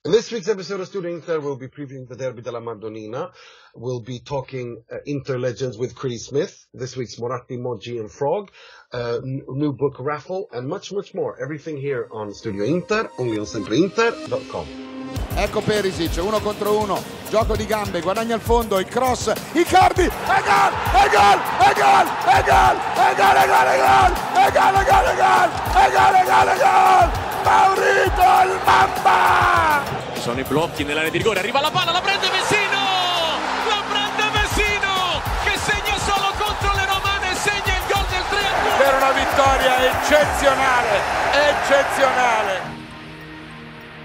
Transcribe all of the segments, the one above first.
In this week's episode of Studio Inter, we'll be previewing the Derby Della Madonnina. We'll be talking Inter legends with Critty Smith. This week's Moratti, Moggi and Frog. New book raffle and much, much more. Everything here on Studio Inter, only on sempreinter.com. Ecco Perisic, 1 contro 1, gioco di gambe, guadagna il fondo, il cross, Icardi, e gol, e gol, e gol, e gol, e gol, e gol, e gol, e gol, e gol, e gol, e gol, e gol, e gol, Maurito il Mamma! Sono i blocchi nell'area di rigore, arriva la palla, la prende Vecino, che segna solo contro le romane, segna il gol del 3-2. Per una vittoria eccezionale, eccezionale!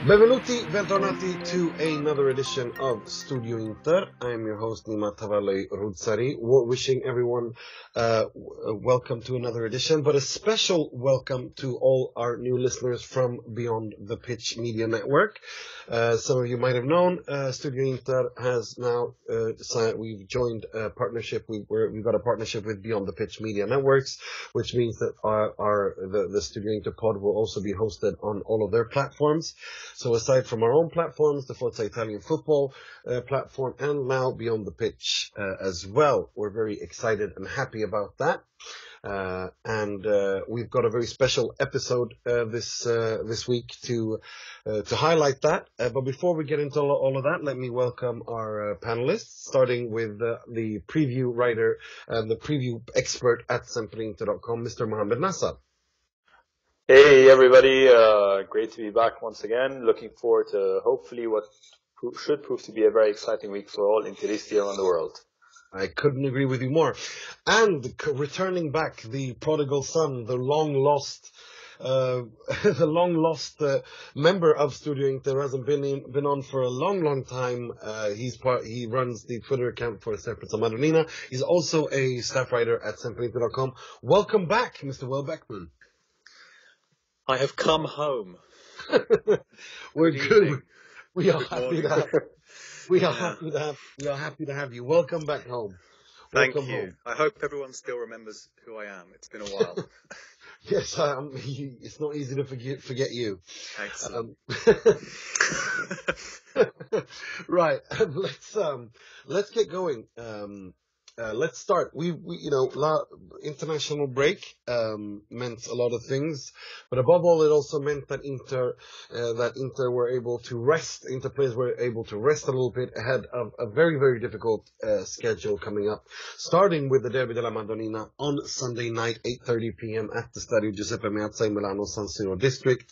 Benvenuti, bentornati to another edition of Studio Inter. I'm your host Nima Ruzzari, wishing everyone welcome to another edition, but a special welcome to all our new listeners from Beyond the Pitch Media Network. Some of you might have known, Studio Inter has now decided we've joined a partnership. We've got a partnership with Beyond the Pitch Media Networks, which means that the Studio Inter pod will also be hosted on all of their platforms. So aside from our own platforms, the Forza Italian Football platform, and now Beyond the Pitch as well. We're very excited and happy about that. And we've got a very special episode this week to highlight that. But before we get into all of that, let me welcome our panelists, starting with the preview writer and the preview expert at sempreinter.com, Mr. Mohamed Nassar. Hey everybody, great to be back once again. Looking forward to hopefully what should prove to be a very exciting week for all Interisti around the world. I couldn't agree with you more. And returning back, the prodigal son, the long lost member of Studio Inter, hasn't been on for a long time. He runs the Twitter account for Della Madonnina. He's also a staff writer at sempreinter.com. Welcome back, Mr. Beckman. I have come home. We're good. We are happy to have. We are happy to have you. Welcome back home. Thank Welcome you. home. I hope everyone still remembers who I am. It's been a while. Yes, it's not easy to forget you. Excellent. Right. Let's get going. Let's start. International break meant a lot of things, but above all, it also meant that Inter were able to rest. Inter players were able to rest a little bit ahead of a very, very difficult schedule coming up. Starting with the Derby della Madonnina on Sunday night, 8:30 p.m. at the Stadio Giuseppe Meazza in Milano San Siro district.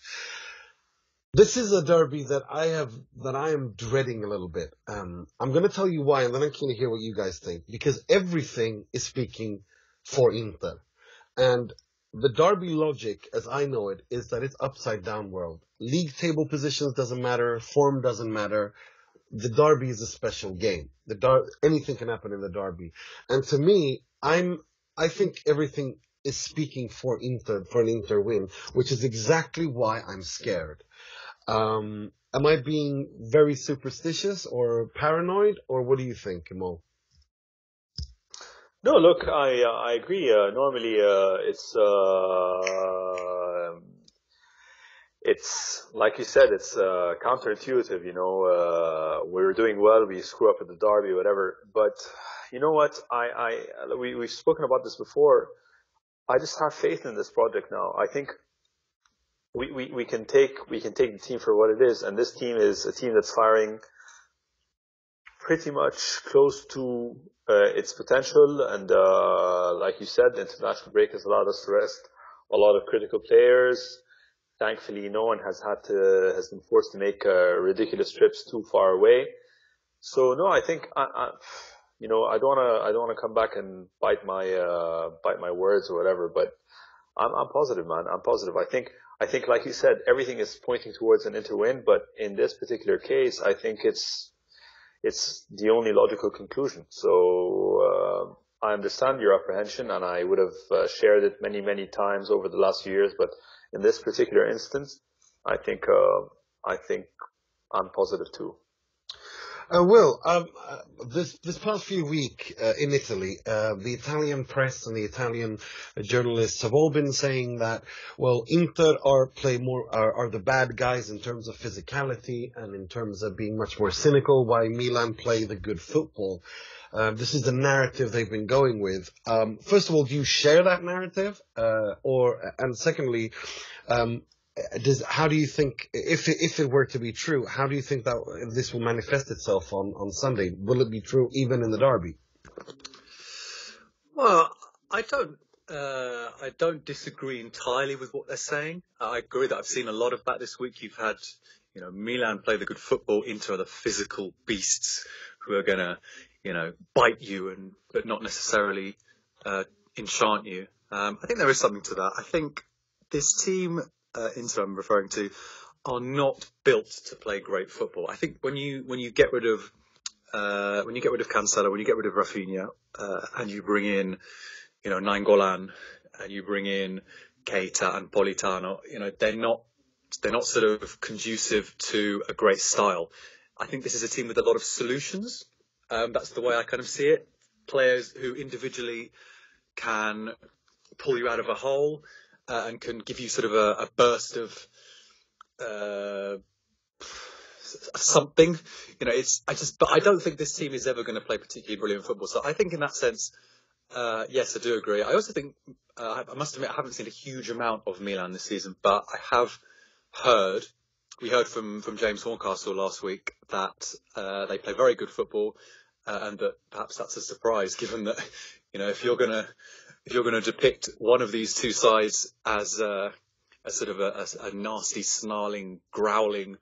This is a derby that I am dreading a little bit. I'm going to tell you why, and then I'm keen to hear what you guys think, because everything is speaking for Inter. And the derby logic, as I know it, is that it's upside down world. League table positions doesn't matter, form doesn't matter. The derby is a special game. Anything can happen in the derby. And to me, I think everything is speaking for Inter, for an Inter win, which is exactly why I'm scared. Am I being very superstitious or paranoid, or what do you think, Mo? No, look, I agree. Normally, it's like you said, it's counterintuitive. We're doing well, we screw up at the derby, whatever. But you know what? We've spoken about this before. I just have faith in this project now. I think we can take the team for what it is, and this team is a team that's firing pretty much close to its potential. And like you said, the international break has allowed us to rest a lot of critical players. Thankfully, no one has been forced to make ridiculous trips too far away. So no, I think I don't want to come back and bite my words or whatever, but I'm positive, man. I'm positive. I think, like you said, everything is pointing towards an Inter win, but in this particular case, I think it's the only logical conclusion. So, I understand your apprehension, and I would have shared it many, many times over the last few years, but in this particular instance, I think I'm positive too. Will, this past few week in Italy, the Italian press and the Italian journalists have all been saying that, well, Inter are the bad guys in terms of physicality and in terms of being much more cynical, while Milan play the good football. This is the narrative they've been going with. First of all, do you share that narrative? And secondly, how do you think, if it were to be true, how do you think that this will manifest itself on Sunday? Will it be true even in the derby? Well, I don't disagree entirely with what they're saying. I agree that I've seen a lot of that this week. You've had, Milan play the good football, Inter are the physical beasts who are gonna, bite you but not necessarily enchant you. I think there is something to that. I think this team, Inter I'm referring to, are not built to play great football. I think when you get rid of Cancelo, when you get rid of Rafinha, and you bring in Nainggolan, and you bring in Keita and Politano, they're not sort of conducive to a great style. I think this is a team with a lot of solutions. That's the way I kind of see it. Players who individually can pull you out of a hole and can give you sort of a burst of something. But I don't think this team is ever going to play particularly brilliant football. So I think in that sense, yes, I do agree. I also think, I must admit, I haven't seen a huge amount of Milan this season, but I have we heard from James Horncastle last week that they play very good football, and that perhaps that's a surprise, given that, if you're going to depict one of these two sides as a sort of a nasty, snarling, growling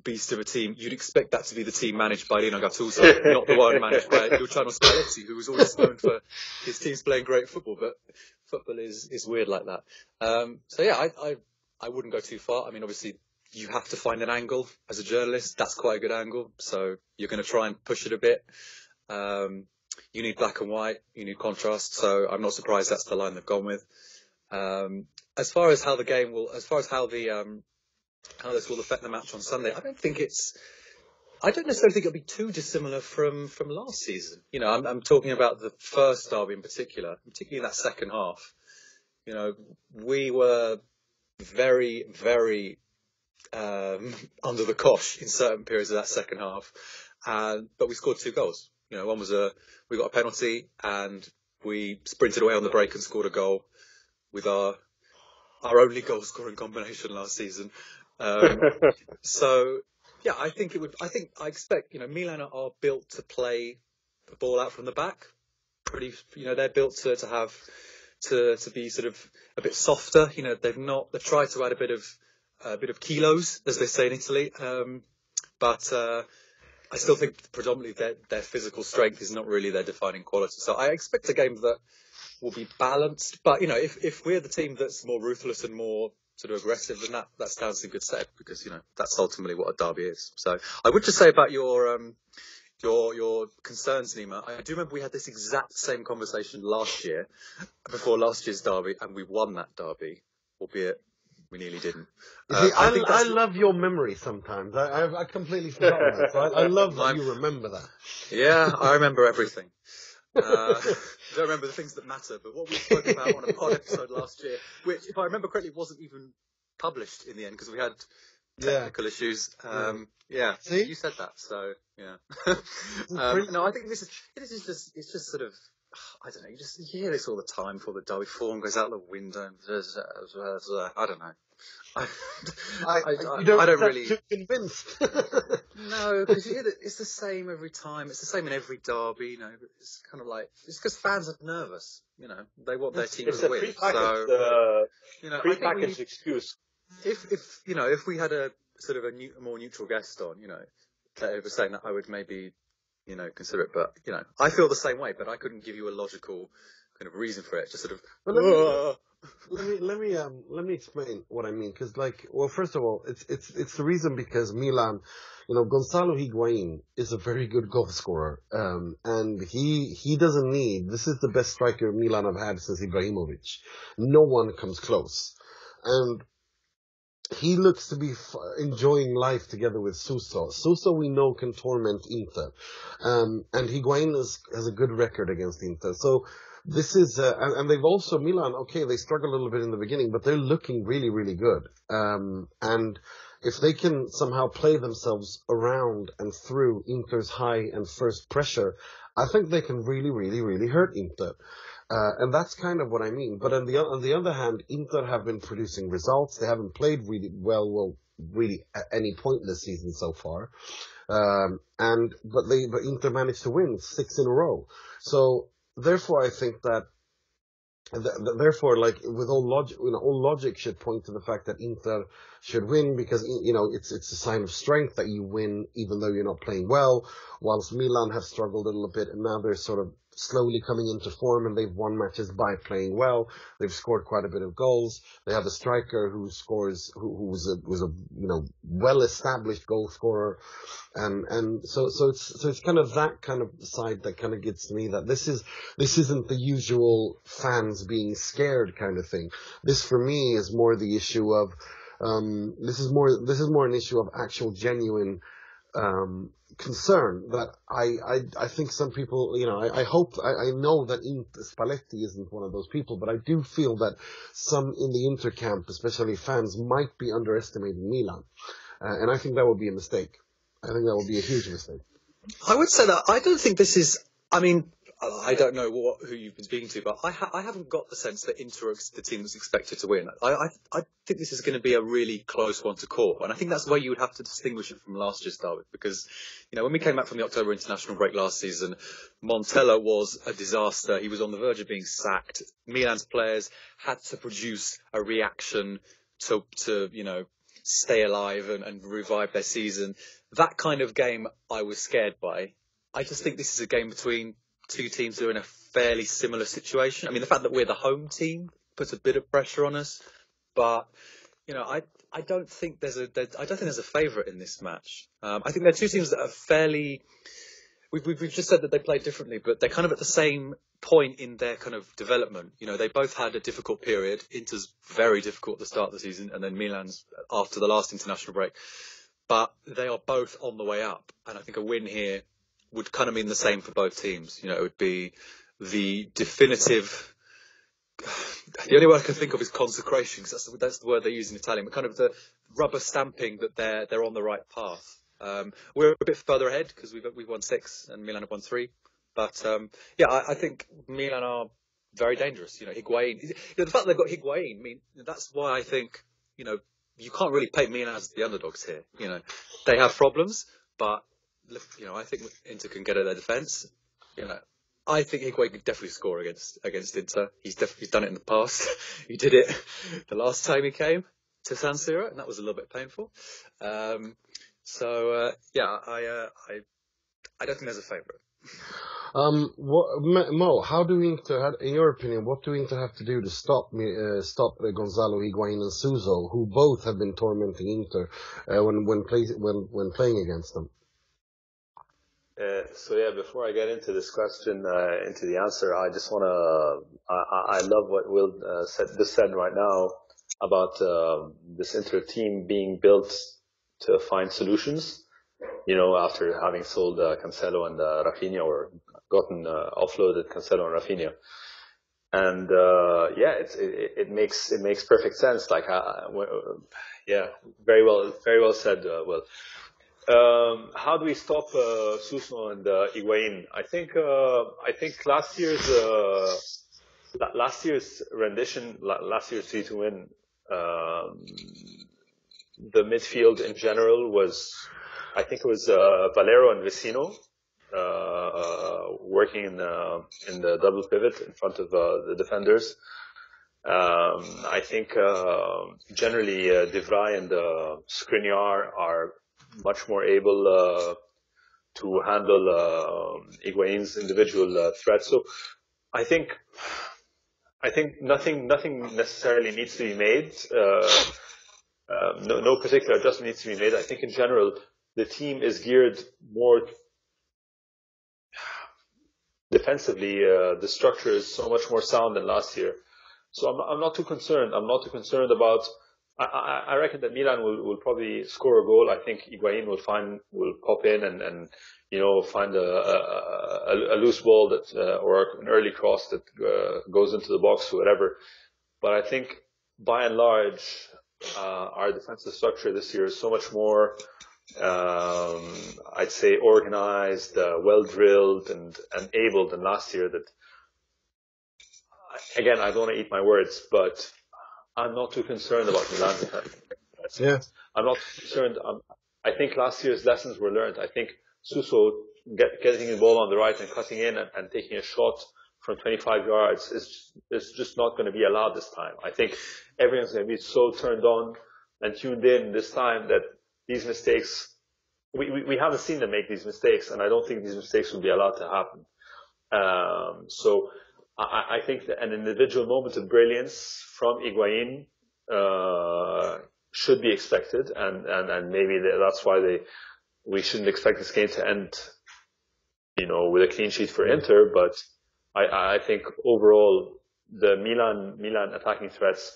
beast of a team, you'd expect that to be the team managed by Lino Gattuso, not the one managed by Luciano Spalletti, who was always known for his teams playing great football. But football is weird like that. So yeah, I wouldn't go too far. I mean, obviously, you have to find an angle as a journalist. That's quite a good angle. So you're going to try and push it a bit. You need black and white. You need contrast. So I'm not surprised that's the line they've gone with. As far as how this will affect the match on Sunday, I don't necessarily think it'll be too dissimilar from last season. I'm talking about the first derby in particular, particularly in that second half. We were very, very under the cosh in certain periods of that second half, but we scored 2 goals. One was we got a penalty and we sprinted away on the break and scored a goal with our only goal scoring combination last season. So yeah, I expect, Milan are built to play the ball out from the back. They're built to be sort of a bit softer. They've tried to add a bit of kilos, as they say in Italy. But I still think predominantly their physical strength is not really their defining quality. So I expect a game that will be balanced. But, if we're the team that's more ruthless and more sort of aggressive, then that stands in good stead, because, that's ultimately what a derby is. So I would just say about your concerns, Nima, I do remember we had this exact same conversation last year, before last year's derby, and we won that derby, albeit we nearly didn't. I love your memory sometimes. I completely forgot that. So I love that you remember that. Yeah, I remember everything. I don't remember the things that matter, but what we spoke about on a pod episode last year, which, if I remember correctly, wasn't even published in the end because we had technical issues. Yeah, see, you said that, so yeah. No, I think it's just sort of, I don't know. You hear this all the time before the derby. Form goes out the window. I don't know. I don't really. Too convinced. No, because you hear that it's the same every time. It's the same in every derby. It's kind of like, it's because fans are nervous. They want their team to win. So, prepackaged excuse. If we had a sort of a more neutral guest on, that was saying that, I would maybe, consider it. But I feel the same way. But I couldn't give you a logical kind of reason for it. Just sort of. Let me explain what I mean, because first of all, it's the reason because Milan, Gonzalo Higuain is a very good goal scorer, and he doesn't need. This is the best striker Milan have had since Ibrahimovic. No one comes close, and he looks to be enjoying life together with Suso. Suso, we know, can torment Inter. And Higuain has a good record against Inter. So this is, and they've also, Milan, okay, they struggled a little bit in the beginning, but they're looking really, really good. And if they can somehow play themselves around and through Inter's high and first pressure, I think they can really, really, really hurt Inter. And that's kind of what I mean. But on the other hand, Inter have been producing results. They haven't played really well, really at any point this season so far. But Inter managed to win 6 in a row. So therefore, I think that therefore, like with all logic should point to the fact that Inter should win, because it's a sign of strength that you win even though you're not playing well. Whilst Milan have struggled a little bit, and now they're sort of slowly coming into form, and they've won matches by playing well. They've scored quite a bit of goals. They have a striker who was a well-established goal scorer, and so it's kind of that kind of side that kind of gets me that this isn't the usual fans being scared kind of thing. This for me is more the issue of this is more an issue of actual genuine concern that I think some people, I know that Spalletti isn't one of those people, but I do feel that some in the Inter camp, especially fans, might be underestimating Milan. And I think that would be a mistake. I think that would be a huge mistake. I would say that I don't think this is, I don't know who you've been speaking to, but I haven't got the sense that Inter are the team that's expected to win. I think this is going to be a really close one to call, and I think that's where you would have to distinguish it from last year's derby, because when we came back from the October international break last season, Montella was a disaster. He was on the verge of being sacked. Milan's players had to produce a reaction to stay alive and revive their season. That kind of game I was scared by. I just think this is a game between two teams who are in a fairly similar situation. The fact that we're the home team puts a bit of pressure on us, but I don't think there's a favourite in this match. I think they're two teams that are fairly. We've just said that they play differently, but they're kind of at the same point in their kind of development. They both had a difficult period. Inter's very difficult at the start of the season, and then Milan's after the last international break. But they are both on the way up, and I think a win here would kind of mean the same for both teams. It would be the definitive. The only word I can think of is consecration, because that's the word they use in Italian. But kind of the rubber stamping that they're on the right path. We're a bit further ahead because we've won 6 and Milan have won 3. But I think Milan are very dangerous. Higuain. The fact that they've got Higuain, that's why I think you can't really paint Milan as the underdogs here. They have problems, but I think Inter can get at their defence. I think Higuain could definitely score against Inter. He's done it in the past. He did it the last time he came to San Siro, and that was a little bit painful. I don't think there's a favourite. Mo, how do Inter, in your opinion, what do Inter have to do to stop Gonzalo Higuain and Suso, who both have been tormenting Inter when playing against them? Before I get into this question, into the answer, I just want to, I love what Will said right now about this Inter team being built to find solutions, after having sold Cancelo and Rafinha, or gotten offloaded Cancelo and Rafinha. And it makes perfect sense. Like, very well said, Will. How do we stop Suso and Higuain? I think last year's rendition, last year's 3-2 win, the midfield in general was, I think it was Valero and Vecino working in the double pivot in front of the defenders. I think generally De Vrij and Skriniar are much more able to handle Higuain's individual threats. So I think nothing necessarily needs to be made. No particular adjustment needs to be made. I think in general the team is geared more defensively. The structure is so much more sound than last year. So I'm not too concerned. I'm not too concerned about I reckon that Milan will probably score a goal. I think Higuain will pop in and find a loose ball that or an early cross that goes into the box or whatever. But I think by and large our defensive structure this year is so much more I'd say organized, well drilled and able than last year that again I don't want to eat my words, but I'm not too concerned about Milan's defense. Yeah. I'm not concerned. I think last year's lessons were learned. I think Suso getting the ball on the right and cutting in and taking a shot from 25 yards is just not going to be allowed this time. I think everyone's going to be so turned on and tuned in this time that these mistakes, we haven't seen them make these mistakes, and I don't think these mistakes will be allowed to happen. So I think that an individual moment of brilliance from Higuain should be expected, and maybe that's why we shouldn't expect this game to end, with a clean sheet for Inter. But I think overall the Milan attacking threats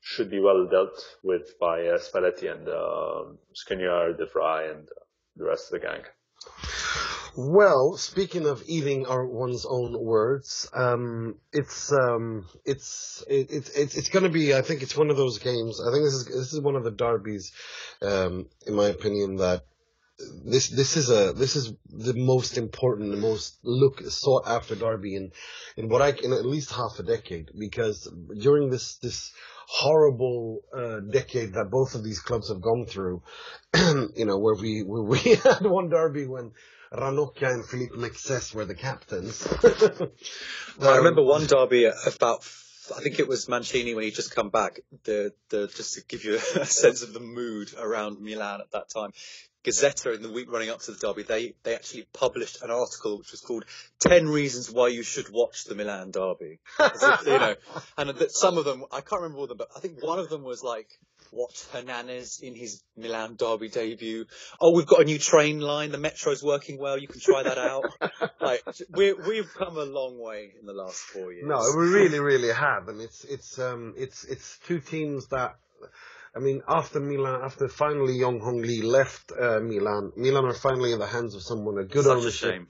should be well dealt with by Spalletti and Skriniar, De Vrij, and the rest of the gang. Well, speaking of eating one's own words, it's going to be. I think it's one of those games. I think this is one of the derbies, in my opinion, that this is the most important, the most sought after derby in at least half a decade, because during this horrible decade that both of these clubs have gone through, where we had one derby when Ranocchia and Philippe Mexes were the captains. I remember one derby about, I think it was Mancini when he just come back, just to give you a sense of the mood around Milan at that time. Gazzetta, in the week running up to the derby, they actually published an article which was called 10 Reasons Why You Should Watch the Milan Derby. And that some of them, I can't remember all of them, but I think one of them was like, watch Hernanes in his Milan Derby debut. Oh, we've got a new train line, the metro's working well, you can try that out. Like, we've come a long way in the last 4 years. No, we really, really have, and it's two teams that, I mean, after finally Yong Hong Lee left Milan are finally in the hands of someone, a good ownership. Such a shame.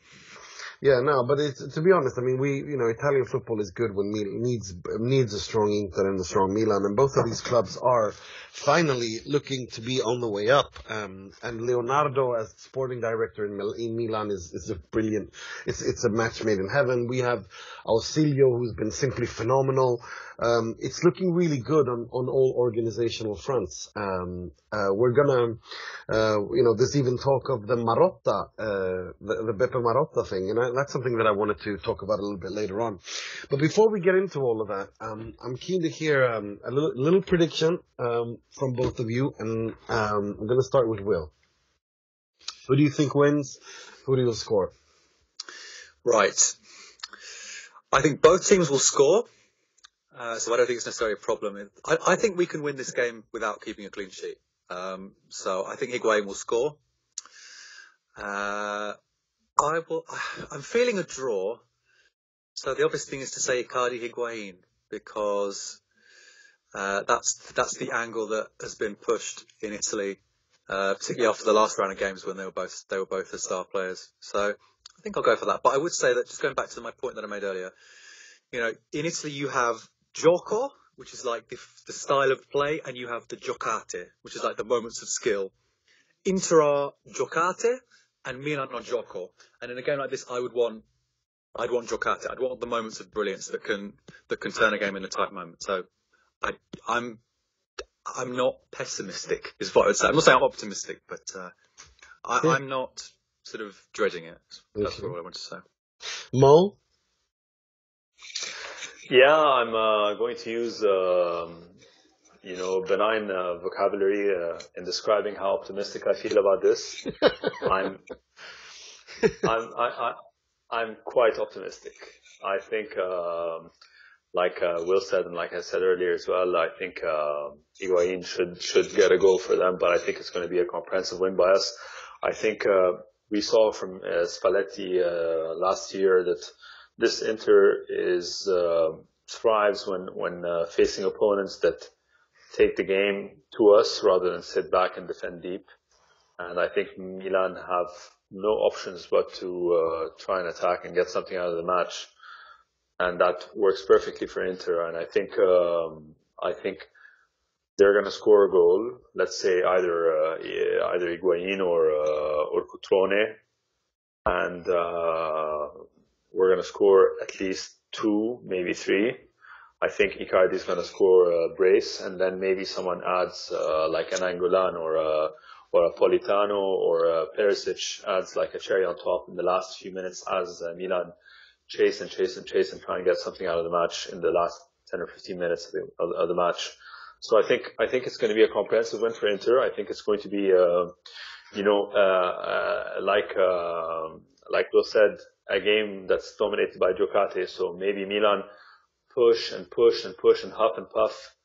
Yeah, no, but to be honest, I mean, Italian football is good when it needs a strong Inter and a strong Milan, and both of these clubs are finally looking to be on the way up. And Leonardo, as sporting director in Milan, is a brilliant. It's a match made in heaven. We have Ausilio, who's been simply phenomenal. It's looking really good on all organizational fronts. We're gonna, there's even talk of the Marotta, the Beppe Marotta thing, and that's something that I wanted to talk about a little bit later on. But before we get into all of that, I'm keen to hear a little prediction from both of you, and I'm going to start with Will. Who do you think wins? Who do you score? Right. I think both teams will score, so I don't think it's necessarily a problem. I think we can win this game without keeping a clean sheet. So I think Higuain will score. I'm feeling a draw. So the obvious thing is to say Icardi Higuain, because that's the angle that has been pushed in Italy, particularly after the last round of games when they were both the star players. So I think I'll go for that. But I would say that, just going back to my point that I made earlier, in Italy you have gioco, which is like the style of play, and you have the giocate, which is like the moments of skill. Inter are giocate and Milan are gioco. And in a game like this, I'd want giocate. I'd want the moments of brilliance that can turn a game in a tight moment. So I'm not pessimistic, is what I would say. I'm not saying I'm optimistic, but I'm not sort of dreading it. That's what I want to say. Mo? Yeah, I'm going to use benign vocabulary in describing how optimistic I feel about this. I'm quite optimistic. I think, like Will said, and like I said earlier as well, I think Higuain should get a goal for them, but I think it's going to be a comprehensive win by us. I think we saw from Spalletti last year that this Inter thrives when facing opponents that take the game to us rather than sit back and defend deep. And I think Milan have no options but to try and attack and get something out of the match. And that works perfectly for Inter. And I think they're going to score a goal. Let's say either Higuain or Cutrone, and we're going to score at least 2, maybe 3. I think Icardi is going to score a brace, and then maybe someone adds like an Angolan or a Politano or a Perisic adds like a cherry on top in the last few minutes as Milan chase and try and get something out of the match in the last 10 or 15 minutes of the match. So I think it's going to be a comprehensive win for Inter. I think it's going to be like Will said, a game that's dominated by giocate. So maybe Milan push and huff and puff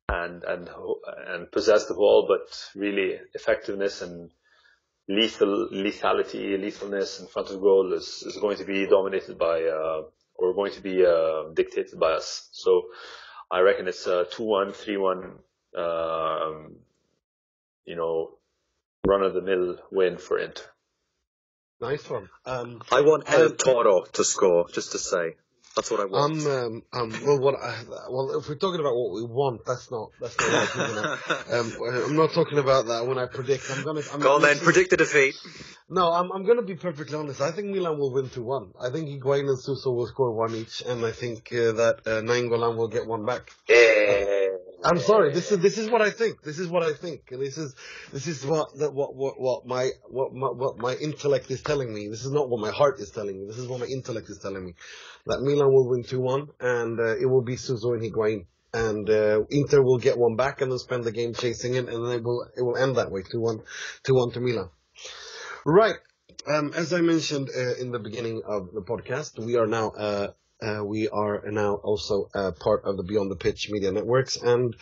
and possess the ball, but really effectiveness and lethalness in front of goal is going to be dominated by or going to be dictated by us. So I reckon it's a 2-1, 3-1 run-of-the-mill win for Inter. Nice one. I want El Toro to score, just to say. That's what I want. Well, if we're talking about what we want, that's not right, isn't it? I'm not talking about that when I predict. Go on then, predict the defeat. No, I'm going to be perfectly honest. I think Milan will win 2-1. I think Higuain and Suso will score 1 each, and I think that Nainggolan will get 1 back. I'm sorry. This is what I think. And this is what my intellect is telling me. This is not what my heart is telling me. This is what my intellect is telling me. That Milan will win 2-1, and it will be Suso and Higuain, and Inter will get 1 back, and then spend the game chasing it, and then it will end that way, 2-1 to Milan. Right. As I mentioned in the beginning of the podcast, we are now also part of the Beyond the Pitch media networks, and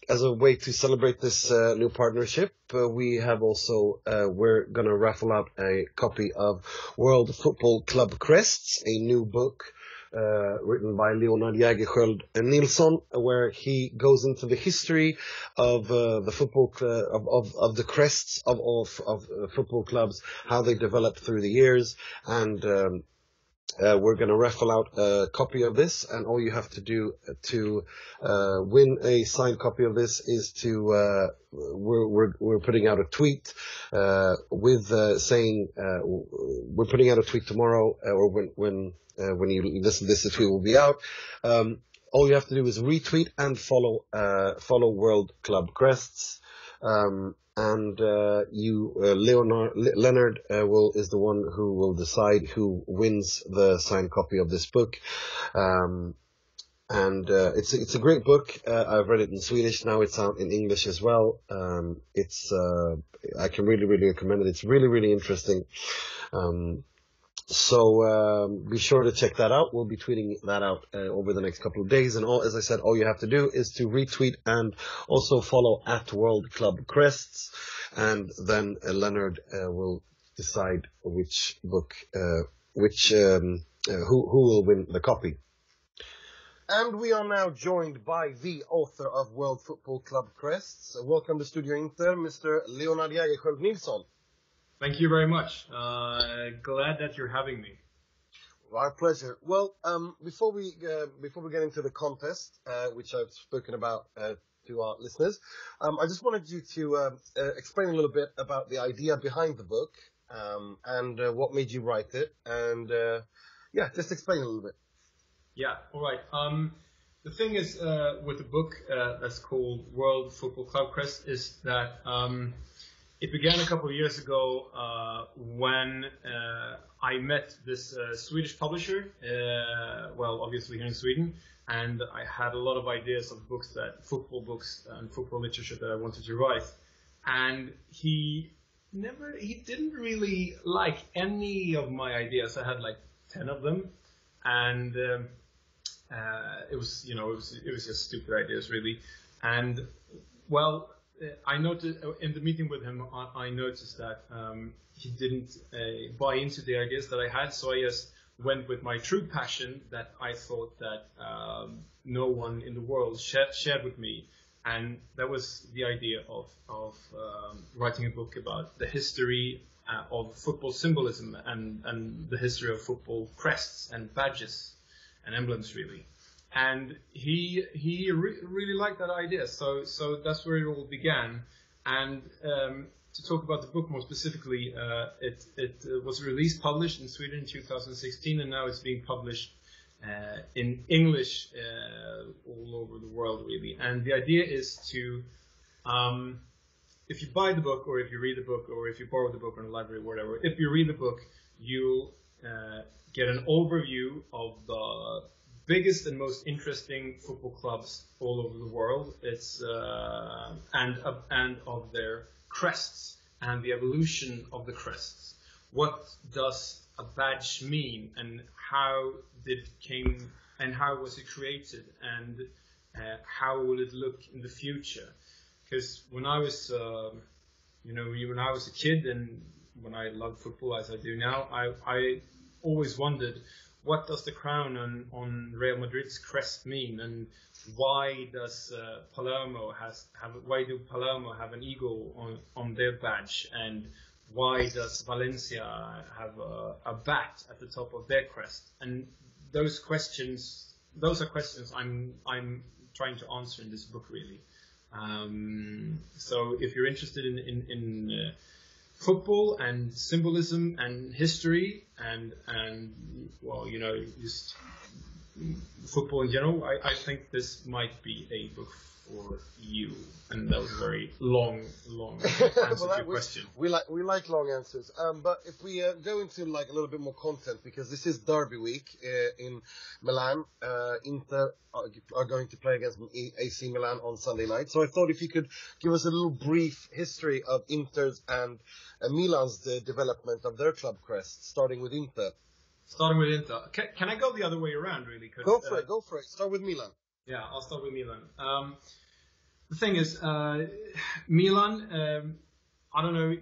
as a way to celebrate this new partnership, we have also we're going to raffle out a copy of World Football Club Crests, a new book written by Leonard Jägerskiöld and Nilsson, where he goes into the history of the football of the crests of football clubs, how they developed through the years, and we're going to raffle out a copy of this, and all you have to do to win a signed copy of this is to we're putting out a tweet with saying we're putting out a tweet tomorrow, or when you listen to this, the tweet will be out. All you have to do is retweet and follow World Club Crests. And Leonard is the one who will decide who wins the signed copy of this book. It's a great book. I've read it in Swedish. Now it's out in English as well. I can really recommend it. It's really, really interesting. So be sure to check that out. We'll be tweeting that out over the next couple of days. And as I said, all you have to do is to retweet and also follow at World Club Crests. And then Leonard will decide which book, who will win the copy. And we are now joined by the author of World Football Club Crests. Welcome to Studio Inter, Mr. Leonard Jägerskiöld Nilsson. Thank you very much. Glad that you're having me. Our pleasure. Well, before we get into the contest, which I've spoken about to our listeners, I just wanted you to explain a little bit about the idea behind the book and what made you write it, and just explain a little bit. Yeah. All right. The thing is with the book that's called World Football Club Crests is that it began a couple of years ago when I met this Swedish publisher, obviously here in Sweden, and I had a lot of ideas of football books and football literature that I wanted to write. And he didn't really like any of my ideas. I had like 10 of them, and it was just stupid ideas really. And I noticed in the meeting with him, I noticed that he didn't buy into the ideas that I had, so I just went with my true passion that I thought that no one in the world shared with me, And that was the idea of writing a book about the history of football symbolism and the history of football crests and badges and emblems, really. And he really liked that idea, so that's where it all began. And to talk about the book more specifically, it was published in Sweden in 2016, and now it's being published in English all over the world, really. And the idea is to, if you buy the book, or if you read the book, or if you borrow the book from the library, or whatever, if you read the book, you'll get an overview of the biggest and most interesting football clubs all over the world. It's and of their crests and the evolution of the crests. What does a badge mean, and how did it came, and how was it created, and how will it look in the future? Because when I was, when I was a kid, and when I loved football as I do now, I always wondered, what does the crown on Real Madrid's crest mean, and why does why do Palermo have an eagle on their badge, and why does Valencia have a bat at the top of their crest? And those are questions I'm trying to answer in this book, really. So if you're interested in football and symbolism and history and well, just football in general, I think this might be a book for you. And that was a very long answer to your question. We like long answers. But if we go into like a little bit more content, because this is Derby week in Milan, Inter are going to play against AC Milan on Sunday night. So I thought if you could give us a little brief history of Inter's and Milan's development of their club crest, starting with Inter. Starting with Inter. Can I go the other way around, really? Go for it. Start with Milan. Yeah, I'll start with Milan. The thing is, Milan, I don't know,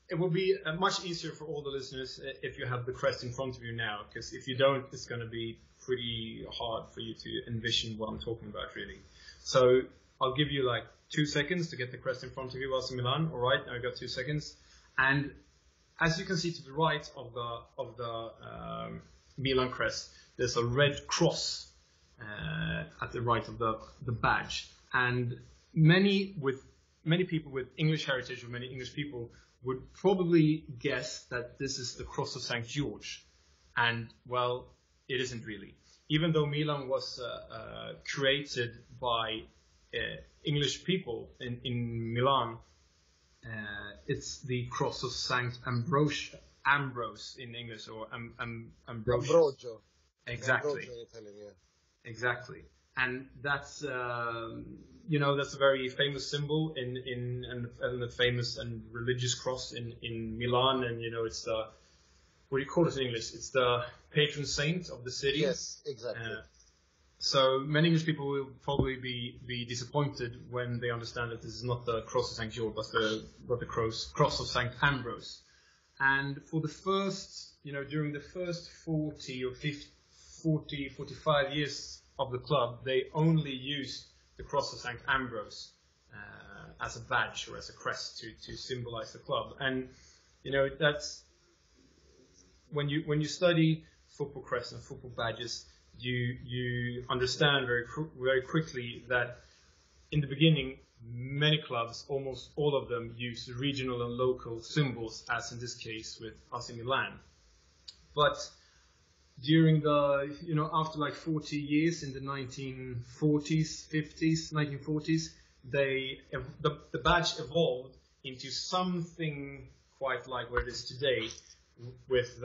it will be much easier for all the listeners if you have the crest in front of you now, because if you don't, it's going to be pretty hard for you to envision what I'm talking about, really. So I'll give you like 2 seconds to get the crest in front of you, AC Milan. All right, now I've got 2 seconds. And as you can see to the right of the Milan crest, there's a red cross at the right of the badge. And many people with English heritage, or many English people, would probably guess that this is the cross of St. George. And, well, it isn't really. Even though Milan was created by English people in Milan, it's the cross of St. Ambrose in English, or Ambrogio. Exactly. Ambrogio in Italian, yeah. Exactly. And that's that's a very famous symbol and a famous and religious cross in Milan, and it's the, what do you call it in English? It's the patron saint of the city. Yes, exactly. So many English people will probably be disappointed when they understand that this is not the cross of St. George, but the cross of St. Ambrose. And for the first, during the first 45 years of the club, they only used the cross of St. Ambrose as a badge or as a crest to symbolize the club. And that's when you study football crests and football badges, you understand very quickly that in the beginning, many clubs, almost all of them, use regional and local symbols, as in this case with AC Milan. But during after like 40 years, in the 1940s, the badge evolved into something quite like what it is today, with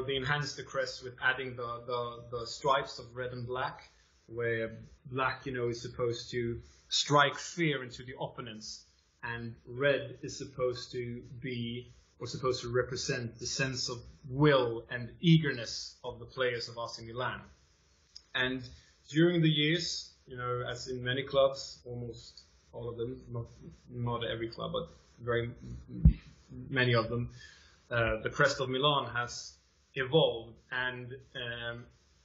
they enhanced the crest with adding the stripes of red and black, where black, is supposed to strike fear into the opponents, and red is supposed to represent the sense of will and eagerness of the players of AC Milan. And during the years, as in many clubs, almost all of them, not every club, but very many of them, the crest of Milan has evolved, and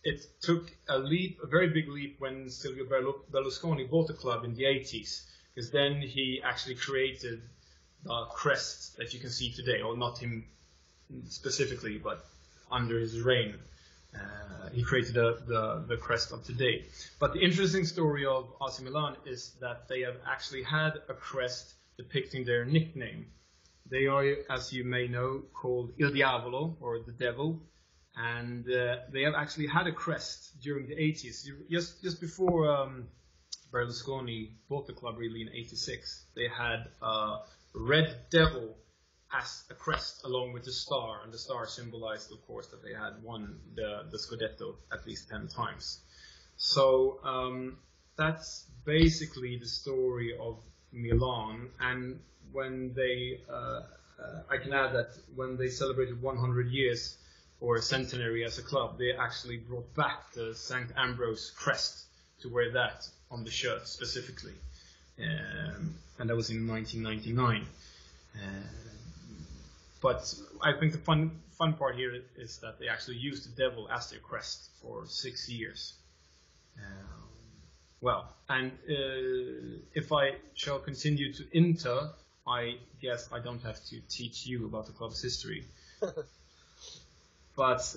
it took a very big leap when Silvio Berlusconi bought the club in the 80s, because then he actually created the crest that you can see today, or not him specifically, but under his reign. He created the crest of today. But the interesting story of AC Milan is that they have actually had a crest depicting their nickname. They are, as you may know, called Il Diavolo, or the Devil, and they have actually had a crest during the 80s. Just before Berlusconi bought the club, really, in 86, they had a red devil as a crest along with the star, and the star symbolized, of course, that they had won the Scudetto at least 10 times. So that's basically the story of Milan. And when they, I can add that when they celebrated 100 years or a centenary as a club, they actually brought back the St. Ambrose crest to wear that on the shirt specifically, and that was in 1999. But I think the fun part here is that they actually used the devil as their crest for 6 years. And if I shall continue to Inter, I guess I don't have to teach you about the club's history. But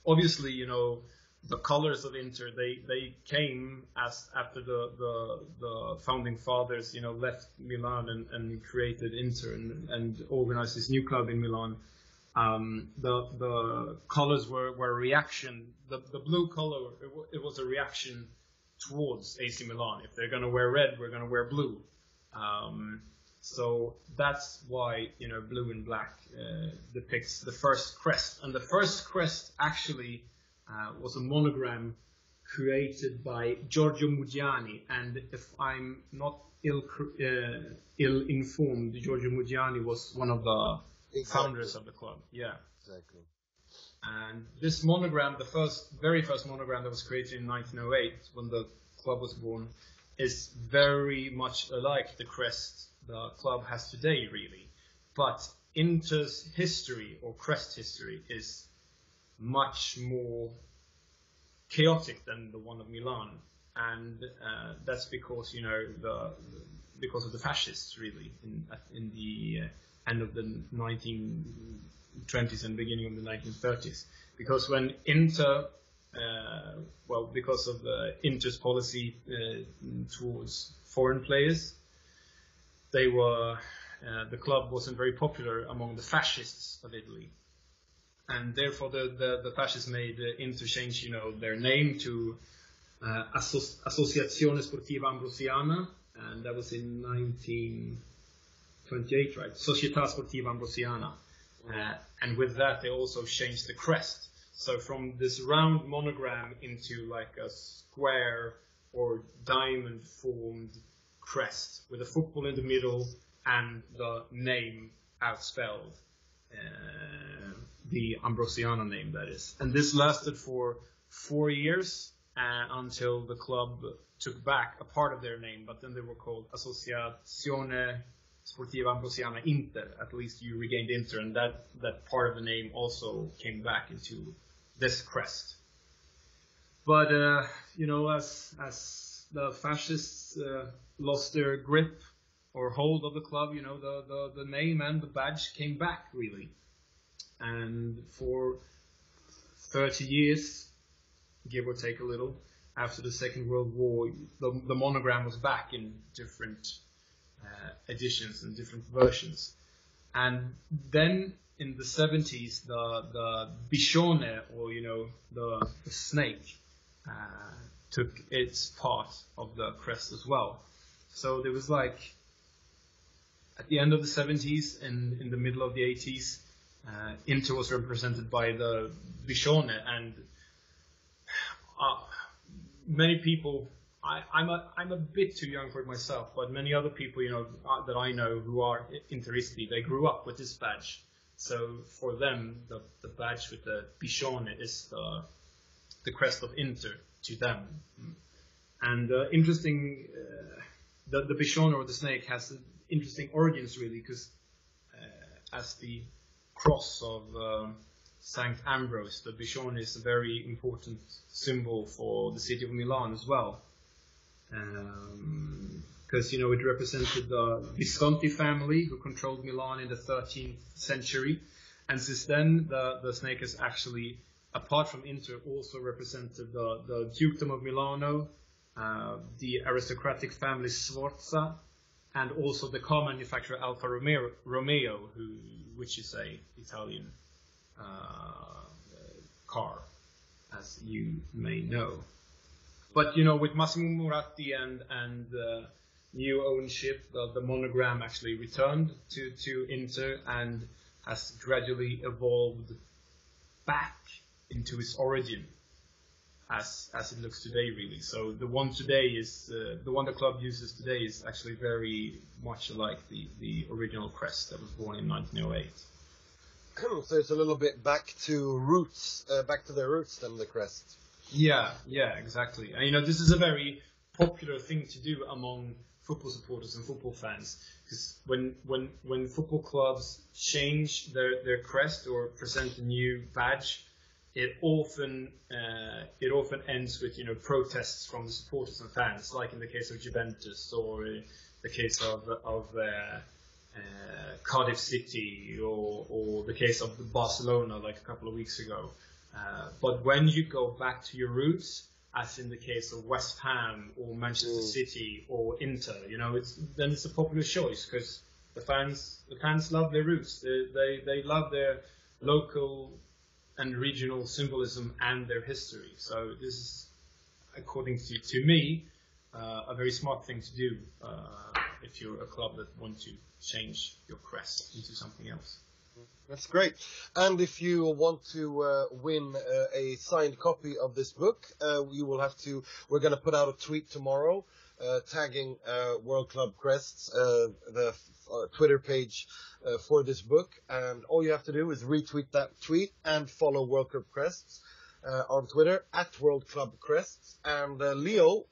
obviously, you know, the colors of Inter, they came as after the founding fathers, you know, left Milan and created Inter and organized this new club in Milan. The colors were a reaction. The blue color, it was a reaction towards AC Milan. If they're going to wear red, we're going to wear blue. So that's why, you know, blue and black depicts the first crest. And the first crest actually was a monogram created by Giorgio Muggiani. And if I'm not ill-informed, Giorgio Muggiani was one of the founders of the club. Yeah. Exactly. And this monogram, the very first monogram that was created in 1908, when the club was born, is very much alike the crest the club has today, really. But Inter's history, or crest history, is much more chaotic than the one of Milan. And that's because, you know, because of the fascists, really, in the end of the 1920s and beginning of the 1930s. Because when Inter, because of Inter's policy towards foreign players, the club wasn't very popular among the fascists of Italy. And therefore the fascists made Inter change, you know, their name to Associazione Sportiva Ambrosiana, and that was in 1928, right? Società Sportiva Ambrosiana. And with that, they also changed the crest. So from this round monogram into like a square or diamond-formed crest with a football in the middle and the name outspelled, the Ambrosiana name, that is. And this lasted for 4 years until the club took back a part of their name, but then they were called Associazione Sportiva Ambrosiana Inter. At least you regained Inter, and that part of the name also came back into this crest. But you know, as the fascists lost their grip or hold of the club, you know, the name and the badge came back, really. And for 30 years, give or take a little, after the Second World War, the monogram was back in different editions and different versions. And then in the 70s, the Biscione, or, you know, the snake, took its part of the crest as well. So there was like, at the end of the 70s and in the middle of the 80s, Inter was represented by the Biscione, and many people, I'm a bit too young for it myself, but many other people, you know, that I know who are Interisti, they grew up with this badge. So for them, the badge with the Biscione is the crest of Inter to them. And interesting, the Biscione, or the snake, has interesting origins, really, because as the cross of Saint Ambrose. The Biscione is a very important symbol for the city of Milan as well. Because, it represented the Visconti family who controlled Milan in the 13th century. And since then, the snake has actually, apart from Inter, also represented the Dukedom of Milano, the aristocratic family Sforza, and also the car manufacturer Alfa Romeo, which is a Italian car, as you may know. But, with Massimo Moratti and new ownership, the monogram actually returned to Inter and has gradually evolved back into its origin as it looks today, really. So the one today is the one the club uses today is actually very much like the original crest that was born in 1908. So it's a little bit back to their roots than the crest. Yeah, exactly. And this is a very popular thing to do among football supporters and football fans, because when football clubs change their crest or present a new badge, it often ends with protests from the supporters and fans, like in the case of Juventus or the case of Cardiff City or the case of Barcelona, like a couple of weeks ago. But when you go back to your roots, as in the case of West Ham or Manchester City or Inter, it's a popular choice, because the fans love their roots. They love their local and regional symbolism and their history. So this is, according to me, a very smart thing to do if you're a club that wants to change your crest into something else. That's great. And if you want to win a signed copy of this book, we're going to put out a tweet tomorrow tagging World Club Crests, the Twitter page for this book. And all you have to do is retweet that tweet and follow World Club Crests on Twitter @World Club Crests. And Leo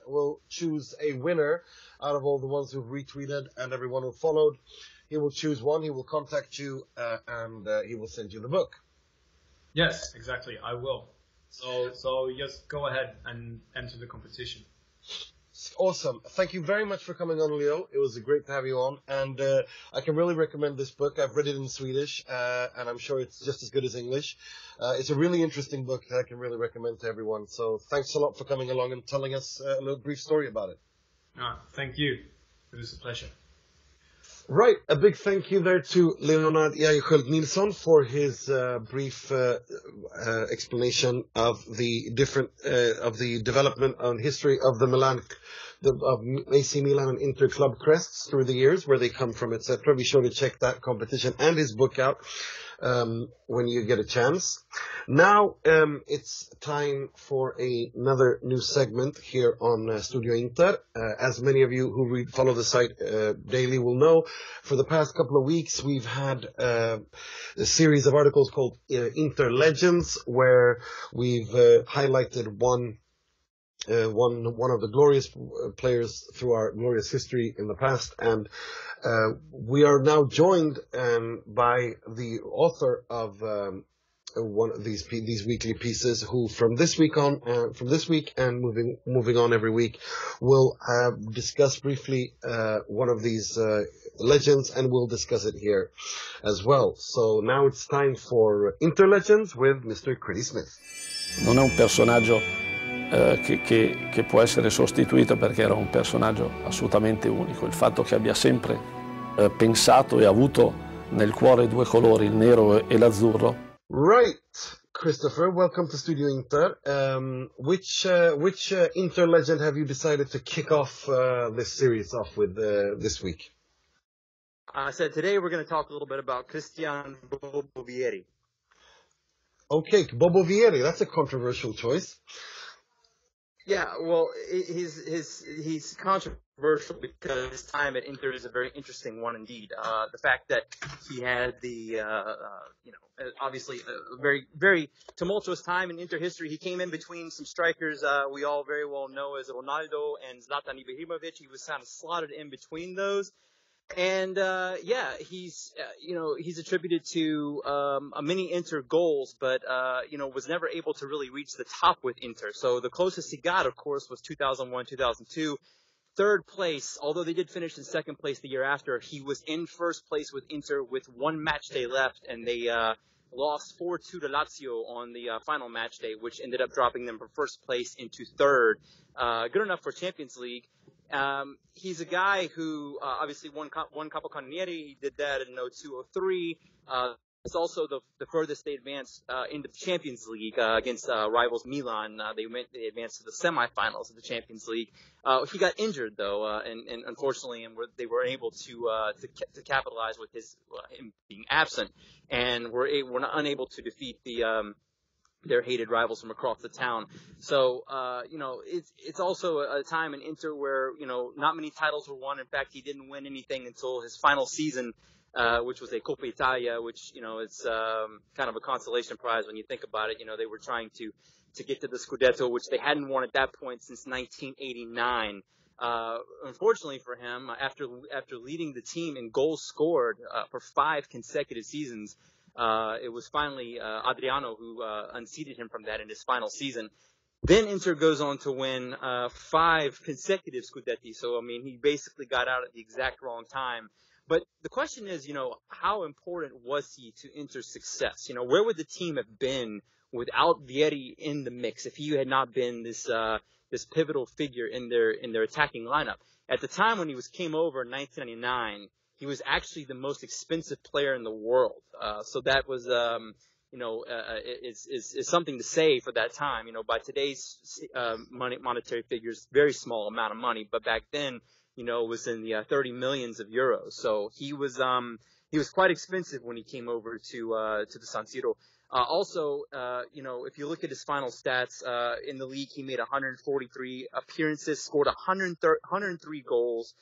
will choose a winner out of all the ones who've retweeted and everyone who followed. He will choose one, he will contact you, and he will send you the book. Yes, exactly, I will. So just go ahead and enter the competition. Awesome. Thank you very much for coming on, Leo. It was great to have you on. And I can really recommend this book. I've read it in Swedish, and I'm sure it's just as good as English. It's a really interesting book that I can really recommend to everyone. So thanks a lot for coming along and telling us a little brief story about it. Thank you. It was a pleasure. Right, a big thank you there to Leonard Jägerskiöld for his brief explanation of the development and history of of AC Milan and Inter club crests through the years, where they come from, etc. Be sure to check that competition and his book out when you get a chance. Now it's time for another new segment here on Studio Inter. As many of you who follow the site daily will know, for the past couple of weeks we've had a series of articles called Inter Legends, where we've highlighted one of the glorious players through our glorious history in the past, and we are now joined by the author of one of these weekly pieces, who from this week and moving on every week will discuss briefly one of these legends, and we'll discuss it here as well. So now it's time for Inter Legends with Mr. Critty Smith. Non è un personaggio che può essere sostituito, perché era un personaggio assolutamente unico. Il fatto che abbia sempre pensato e avuto nel cuore due colori, il nero e l'azzurro. Right, Christopher, welcome to Studio Inter. Which Inter legend have you decided to kick off this series off with this week? So today we're going to talk a little bit about Christian Vieri. Okay, Vieri, that's a controversial choice. Yeah, well, he's controversial because his time at Inter is a very interesting one indeed. The fact that he had obviously a very, very tumultuous time in Inter history. He came in between some strikers we all very well know as Ronaldo and Zlatan Ibrahimovic. He was kind of slotted in between those. And he's he's attributed to a many Inter goals, but was never able to really reach the top with Inter. So the closest he got, of course, was 2001, 2002. Third place, although they did finish in second place the year after, he was in first place with Inter with one match day left, and they lost 4-2 to Lazio on the final match day, which ended up dropping them from first place into third. Good enough for Champions League. He's a guy who obviously won Coppa Cannonieri. He did that in 02-03. It's also the furthest they advanced into the Champions League against rivals Milan. They advanced to the semifinals of the Champions League. He got injured though, and unfortunately, they were able to capitalize with him being absent, and were unable to defeat their hated rivals from across the town. So, it's also a time in Inter where, not many titles were won. In fact, he didn't win anything until his final season, which was a Coppa Italia, which, it's kind of a consolation prize when you think about it. They were trying to get to the Scudetto, which they hadn't won at that point since 1989. Unfortunately for him, after leading the team in goals scored for 5 consecutive seasons, it was finally Adriano who unseated him from that in his final season. Then Inter goes on to win 5 consecutive Scudetti. So, he basically got out at the exact wrong time. But the question is, how important was he to Inter's success? Where would the team have been without Vieri in the mix if he had not been this pivotal figure in their attacking lineup? At the time when he came over in 1999, he was actually the most expensive player in the world. So that was, is something to say for that time. By today's monetary figures, very small amount of money. But back then, it was in the 30 millions of euros. So he was quite expensive when he came over to the San Siro. Also, if you look at his final stats in the league, he made 143 appearances, scored 103 goals.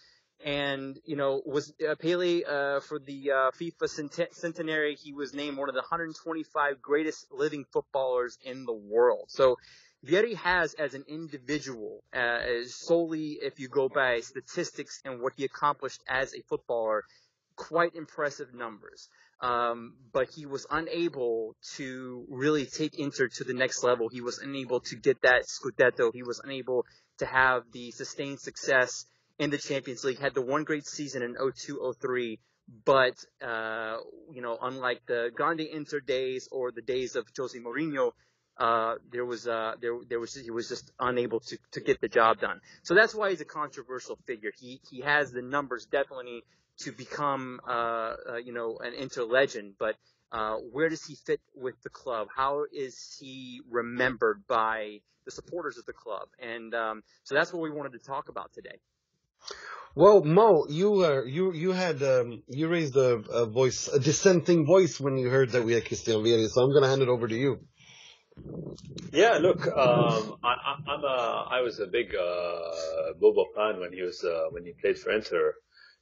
And, was Pele for the FIFA centenary, he was named one of the 125 greatest living footballers in the world. So Vieri has, as an individual, solely if you go by statistics and what he accomplished as a footballer, quite impressive numbers. But he was unable to really take Inter to the next level. He was unable to get that Scudetto. He was unable to have the sustained success in the Champions League. Had the one great season in 02-03, but unlike the Grande Inter days or the days of Jose Mourinho, he was just unable to get the job done. So that's why he's a controversial figure. He has the numbers definitely to become an Inter legend, but where does he fit with the club? How is he remembered by the supporters of the club? And so that's what we wanted to talk about today. Well, Mo, you raised a voice, a dissenting voice when you heard that we had Christian Vieri, so I'm going to hand it over to you. Yeah, look, I was a big Bobo fan when he played for Inter.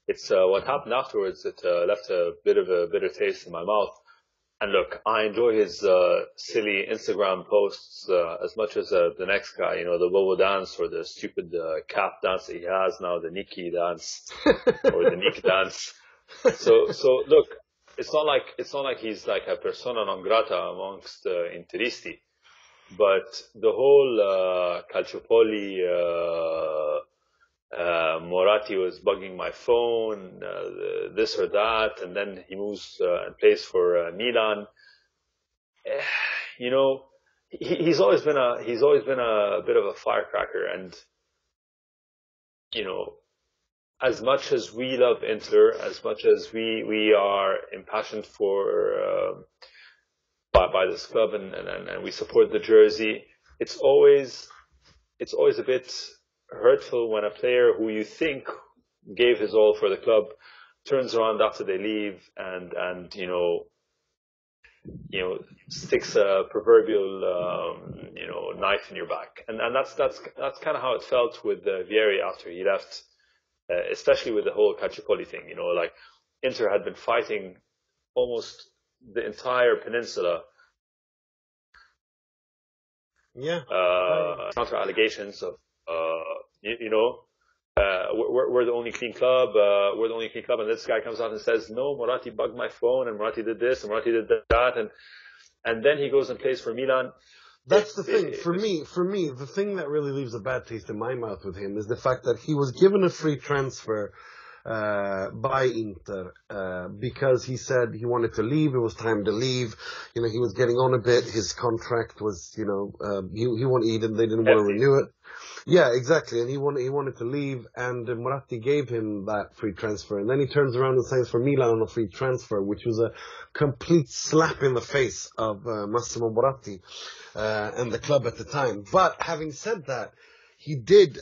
It's what happened afterwards that left a bit of a bitter taste in my mouth. And look, I enjoy his silly Instagram posts as much as the next guy. The Bobo dance or the stupid cap dance that he has now, the Niki dance or the Nick dance. So look, it's not like he's like a persona non grata amongst Interisti, but the whole Calciopoli, Moratti was bugging my phone, this or that, and then he moves and plays for Milan. He's always been a bit of a firecracker, and as much as we love Inter, as much as we are impassioned for by this club and we support the jersey, it's always a bit hurtful when a player who you think gave his all for the club turns around after they leave and sticks a proverbial knife in your back, and that's kind of how it felt with Vieri after he left, especially with the whole Calciopoli thing. Like Inter had been fighting almost the entire peninsula. Yeah. Counter allegations of we're the only clean club. We're the only clean club. And this guy comes out and says, no, Moratti bugged my phone, and Moratti did this, and Moratti did that, and then he goes and plays for Milan. That's the thing. For me, the thing that really leaves a bad taste in my mouth with him is the fact that he was given a free transfer by Inter because he said he wanted to leave. It was time to leave. You know, he was getting on a bit. His contract was, you know, they didn't want to renew it. Yeah, exactly. And he wanted to leave, and Moratti gave him that free transfer. And then he turns around and signs for Milan on a free transfer, which was a complete slap in the face of Massimo Moratti and the club at the time. But having said that, he did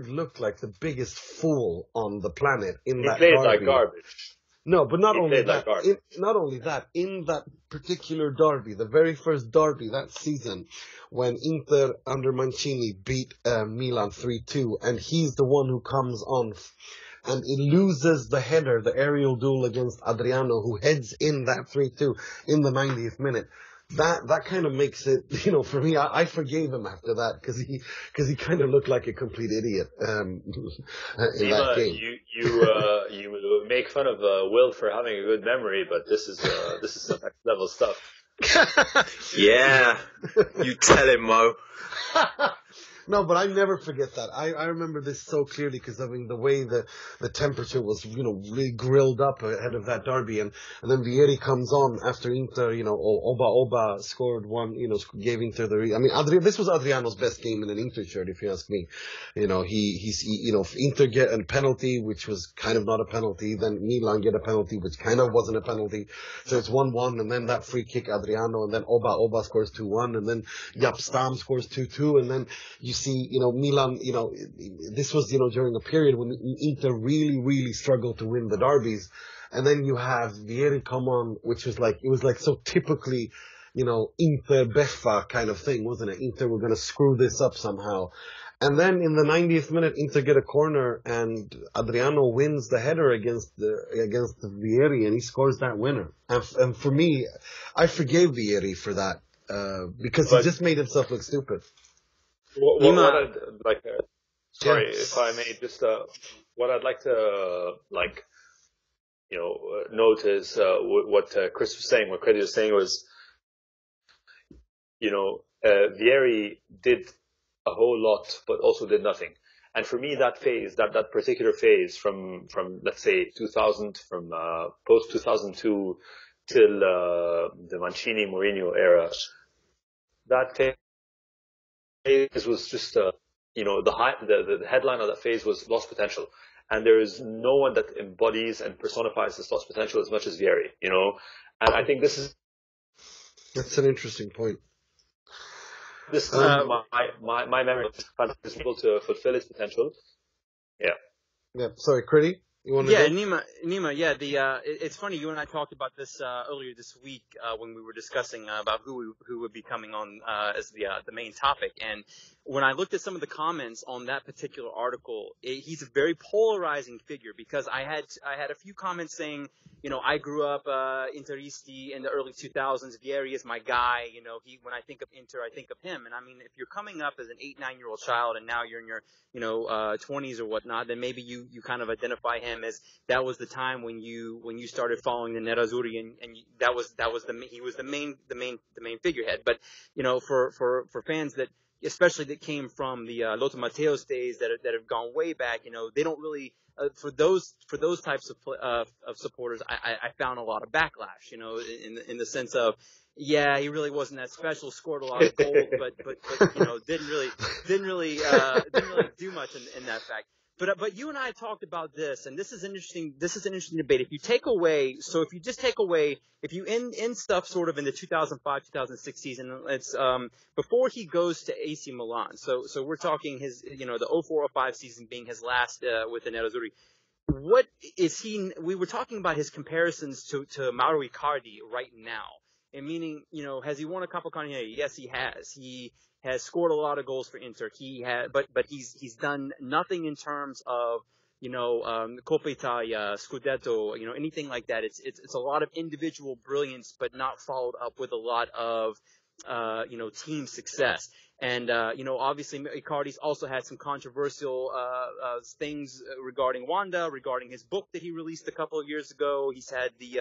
look like the biggest fool on the planet in that derby. He played like garbage. No, but not only that, in that particular derby, the very first derby that season, when Inter under Mancini beat Milan 3-2, and he's the one who comes on and he loses the header, the aerial duel against Adriano, who heads in that 3-2 in the 90th minute. That kind of makes it, you know, for me, I forgave him after that because he kind of looked like a complete idiot in that game. You make fun of Will for having a good memory, but this is some next level stuff. Yeah, you tell him, Mo. No, but I never forget that. I remember this so clearly because, I mean, the way the temperature was, you know, really grilled up ahead of that derby. And then Vieri comes on after Inter, you know, Oba scored one, you know, gave Inter this was Adriano's best game in an Inter shirt, if you ask me. You know, Inter get a penalty, which was kind of not a penalty. Then Milan get a penalty, which kind of wasn't a penalty. So it's 1-1, and then that free kick, Adriano, and then Oba scores 2-1, and then Jaap Stam scores 2-2, and then you see, you know, Milan, you know, this was, you know, during a period when Inter really, really struggled to win the derbies. And then you have Vieri come on, which was like, it was like so typically, you know, Inter beffa kind of thing, wasn't it? Inter were going to screw this up somehow. And then in the 90th minute, Inter get a corner, and Adriano wins the header against Vieri, and he scores that winner. And for me, I forgave Vieri for that, because he just made himself look stupid. What I'd like to, sorry, if I may, just what I'd like to note is what Chris was saying. What Critty was saying was, you know, Vieri did a whole lot, but also did nothing. And for me, that phase, that particular phase from let's say 2000, from post 2002 till the Mancini Mourinho era, that phase was just, the headline of that phase was lost potential. And there is no one that embodies and personifies this lost potential as much as Vieri, you know. And I think that's an interesting point. This is my memory is able to fulfill its potential. Yeah. Yeah. Sorry, Critty? Nima. Yeah, it's funny. You and I talked about this earlier this week when we were discussing about who would be coming on as the main topic. And when I looked at some of the comments on that particular article, he's a very polarizing figure, because I had a few comments saying, you know, I grew up Interisti in the early 2000s. Vieri is my guy. You know, when I think of Inter, I think of him. And I mean, if you're coming up as an 8-9-year-old child and now you're in your 20s or whatnot, then maybe you kind of identify him as that was the time when you started following the Nerazzurri, and he was the main figurehead. But you know, for fans that, especially that came from the Lothar Matthäus days that have gone way back, you know, they don't really for those types of supporters, I found a lot of backlash, you know, in the sense of, yeah, he really wasn't that special, scored a lot of goals, but you know, didn't really do much in that fact. But you and I talked about this, and this is an interesting debate. If you end stuff sort of in the 2005-2006 season, it's before he goes to AC Milan. So we're talking his, you know, the 04-05 season being his last with the Nerazzurri. What is he? We were talking about his comparisons to Mauro Icardi right now. And meaning, you know, has he won a Coppa Cardinale? Yes, he has. He has scored a lot of goals for Inter. He had, but he's done nothing in terms of, you know, Coppa Italia, Scudetto, you know, anything like that. It's a lot of individual brilliance, but not followed up with a lot of, you know, team success. And, obviously Icardi's also had some controversial things regarding Wanda, regarding his book that he released a couple of years ago. He's had the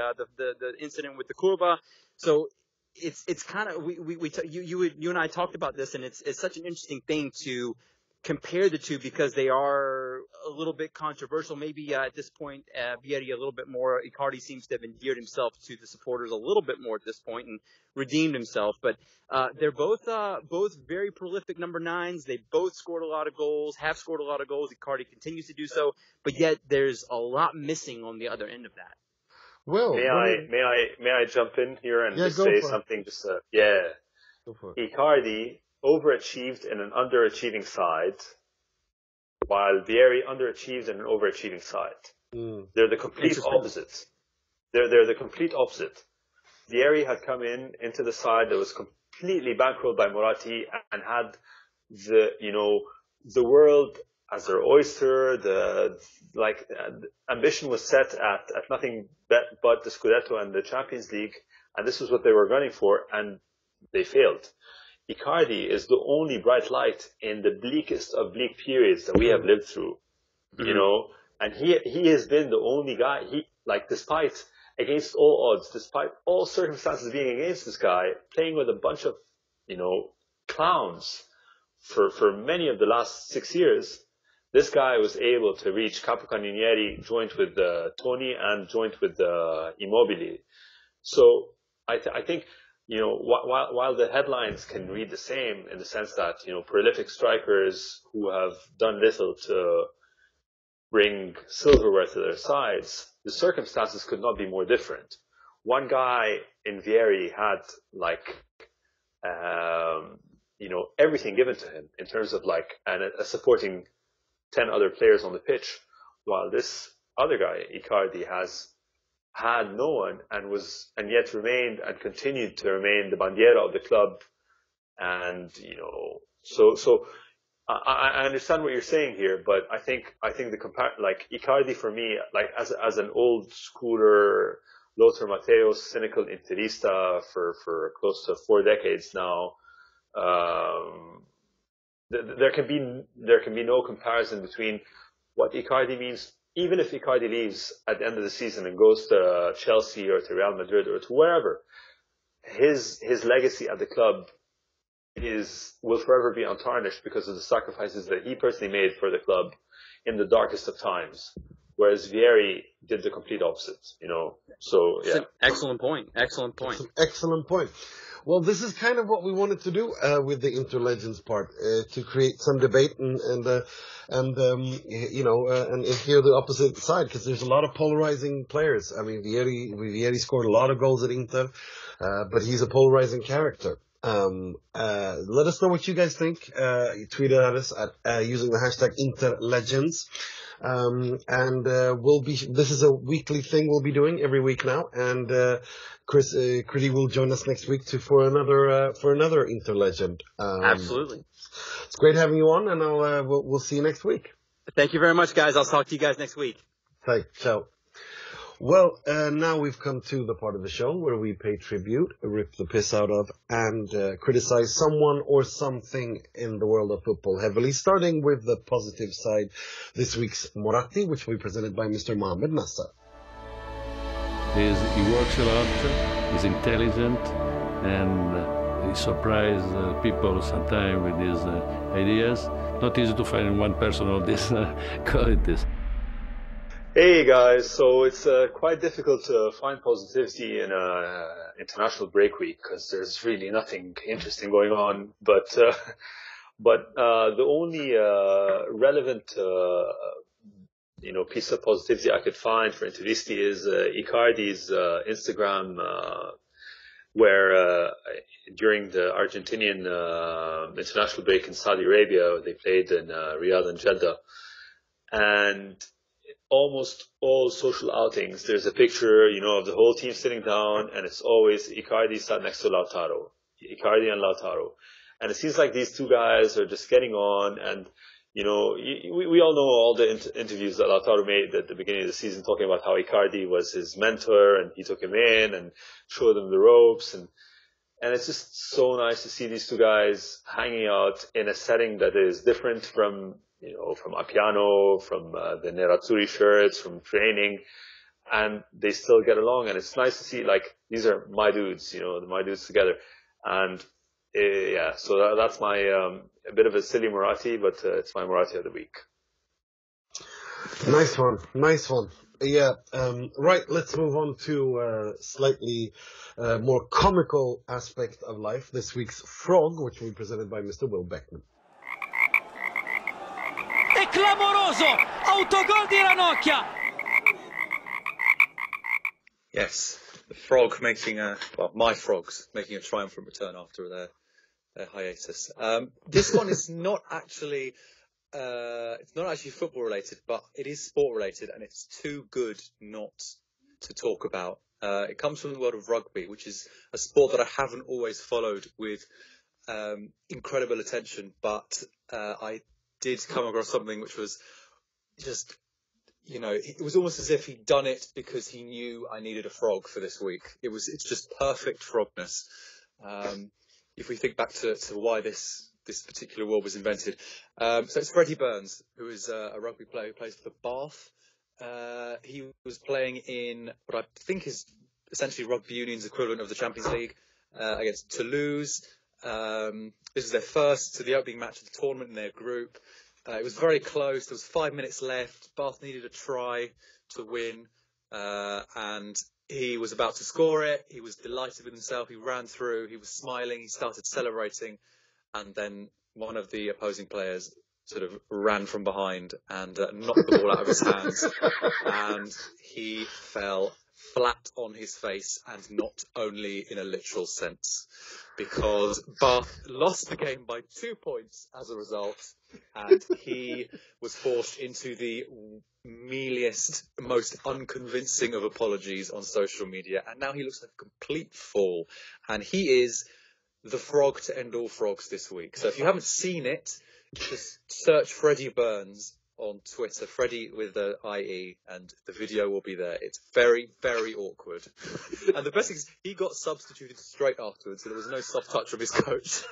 incident with the Curva. So it's kind of, you and I talked about this, and it's such an interesting thing to compare the two because they are a little bit controversial. Maybe at this point, Vieri a little bit more. Icardi seems to have endeared himself to the supporters a little bit more at this point and redeemed himself. But they're both very prolific number 9s. They both scored a lot of goals, have scored a lot of goals. Icardi continues to do so, but yet there's a lot missing on the other end of that. Well, may I jump in here and just say something? Go for it. Icardi overachieved in an underachieving side, while Vieri underachieved in an overachieving side. They're the complete opposites. They're the complete opposite. Vieri had come into the side that was completely bankrolled by Moratti and had the world as their oyster. The ambition was set at nothing but the Scudetto and the Champions League, and this was what they were gunning for, and they failed. Icardi is the only bright light in the bleakest of bleak periods that we have lived through, and he has been the only guy, despite, against all odds, despite all circumstances being against this guy, playing with a bunch of, clowns for many of the last 6 years, this guy was able to reach Capocannonieri joint with Toni and joint with Immobile. So I think, while the headlines can read the same in the sense that, prolific strikers who have done little to bring silverware to their sides, the circumstances could not be more different. One guy in Vieri had everything given to him in terms of a supporting 10 other players on the pitch, while this other guy, Icardi, has had no one and yet remained and continued to remain the bandiera of the club. And, so I understand what you're saying here, but I think Icardi for me, as an old schooler, Lothar Matthäus, cynical Interista for close to 4 decades now, there can be no comparison between what Icardi means. Even if Icardi leaves at the end of the season and goes to Chelsea or to Real Madrid or to wherever, his legacy at the club will forever be untarnished because of the sacrifices that he personally made for the club in the darkest of times. Whereas Vieri did the complete opposite, So yeah. Excellent point. Excellent point. Well, this is kind of what we wanted to do with the Interlegends part, to create some debate and hear the opposite side, because there's a lot of polarizing players. I mean, Vieri scored a lot of goals at Inter, but he's a polarizing character. Let us know what you guys think. Tweet at us at using the hashtag Interlegends. This is a weekly thing we'll be doing every week now, and Critty will join us next week for another Interlegend. Absolutely. It's great having you on, and we'll see you next week. Thank you very much, guys. I'll talk to you guys next week. Thanks. Ciao. Well, now we've come to the part of the show where we pay tribute, rip the piss out of, and criticize someone or something in the world of football heavily, starting with the positive side. This week's Moratti, which will be presented by Mr. Mohamed Nassar. He works a lot, he's intelligent, and he surprises people sometimes with his ideas. Not easy to find one person of these qualities. Hey guys, so it's quite difficult to find positivity in international break week because there's really nothing interesting going on. But the only relevant piece of positivity I could find for Intervisti is Icardi's Instagram, where during the Argentinian international break in Saudi Arabia, they played in Riyadh and Jeddah, and almost all social outings, there's a picture, of the whole team sitting down, and it's always Icardi sat next to Lautaro. Icardi and Lautaro. And it seems like these two guys are just getting on, and, we all know all the interviews that Lautaro made at the beginning of the season talking about how Icardi was his mentor, and he took him in and showed him the ropes, and And it's just so nice to see these two guys hanging out in a setting that is different from, from Appiano, from the Nerazzurri shirts, from training, and they still get along. And it's nice to see, like, these are my dudes, my dudes together. And so that's my a bit of a silly Moratti, but it's my Moratti of the week. Nice one. Yeah, right, let's move on to slightly more comical aspect of life. This week's Frog, which will be presented by Mr. Will Beckman. È clamoroso! Autogol di Ranocchia! Yes, the Frog making my Frogs making a triumphant return after their hiatus. This one is not actually... it's not actually football related, but it is sport related, and it's too good not to talk about. It comes from the world of rugby, which is a sport that I haven't always followed with incredible attention, but I did come across something which was just, it was almost as if he'd done it because he knew I needed a frog for this week. It's just perfect frogness. If we think back to why this particular word was invented. So it's Freddie Burns, who is a rugby player who plays for Bath. He was playing in what I think is essentially rugby union's equivalent of the Champions League against Toulouse. This was their first to the opening match of the tournament in their group. It was very close. There was 5 minutes left. Bath needed a try to win, and he was about to score it. He was delighted with himself. He ran through. He was smiling. He started celebrating. And then one of the opposing players sort of ran from behind and knocked the ball out of his hands. And he fell flat on his face, and not only in a literal sense, because Bath lost the game by 2 points as a result. And he was forced into the mealiest, most unconvincing of apologies on social media. And now he looks like a complete fool. And he is the frog to end all frogs this week. So if you haven't seen it, just search Freddie Burns on Twitter, Freddie with the IE, and the video will be there. It's very, very awkward. And the best thing is he got substituted straight afterwards, so there was no soft touch from his coach.